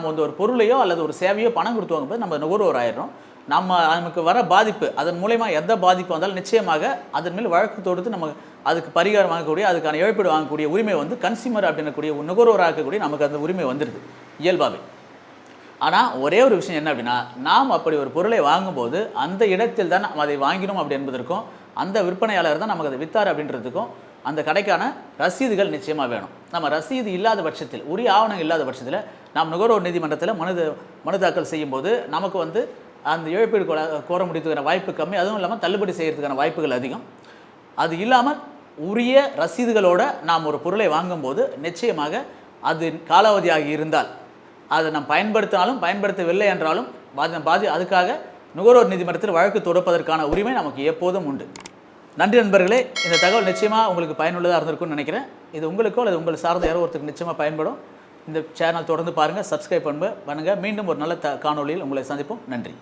நாம் வந்து ஒரு பொருளையோ அல்லது ஒரு சேவையோ பணம் கொடுத்து வாங்கும்போது நம்ம நுகர்வோர் ஆயிடுறோம். நமக்கு வர பாதிப்பு, அதன் மூலயமா எந்த பாதிப்பு வந்தாலும் நிச்சயமாக அதன் மேல் வழக்கு தொடுத்து நம்ம அதுக்கு பரிகாரம் வாங்கக்கூடிய, அதுக்கான இழப்பீடு வாங்கக்கூடிய உரிமை வந்து கன்சியூமர் அப்படின்னக்கூடிய நுகர்வோராக இருக்கக்கூடிய நமக்கு அந்த உரிமை வந்துடுது இயல்பாகவே. ஆனால் ஒரே ஒரு விஷயம் என்ன அப்படின்னா, நாம் அப்படி ஒரு பொருளை வாங்கும்போது அந்த இடத்தில் தான் நம்ம அதை வாங்கினோம் அப்படி என்பதற்கும், அந்த விற்பனையாளர் தான் நமக்கு அதை வித்தார் அப்படின்றதுக்கும் அந்த கடைக்கான ரசீதுகள் நிச்சயமாக வேணும். நம்ம ரசீது இல்லாத பட்சத்தில், உரிய ஆவணங்கள் இல்லாத பட்சத்தில் நாம் நுகர்வோர் நீதிமன்றத்தில் மனு தாக்கல் செய்யும்போது நமக்கு வந்து அந்த இழப்பீடு கோர முடியறதுக்கான வாய்ப்பு கம்மி. அதுவும் இல்லாமல் தள்ளுபடி செய்கிறதுக்கான வாய்ப்புகள் அதிகம். அது இல்லாமல் உரிய ரசீதுகளோடு நாம் ஒரு பொருளை வாங்கும்போது நிச்சயமாக அது காலாவதியாகி இருந்தால், அதை நாம் பயன்படுத்தினாலும் பயன்படுத்தவில்லை என்றாலும் அதுக்காக நுகர்வோர் நீதிமன்றத்தில் வழக்கு தொடுப்பதற்கான உரிமை நமக்கு எப்போதும் உண்டு. நன்றி நண்பர்களே. இந்த தகவல் நிச்சயமாக உங்களுக்கு பயனுள்ளதாக இருந்திருக்கும்னு நினைக்கிறேன். இது உங்களுக்கோ அல்லது உங்களை சார்ந்த யாரோ ஒருத்தருக்கு நிச்சயமாக பயன்படும். இந்த சேனல் தொடர்ந்து பாருங்கள், சப்ஸ்கிரைப் பண்ணுங்கள். மீண்டும் ஒரு நல்ல காணொளியில் உங்களை சந்திப்போம். நன்றி.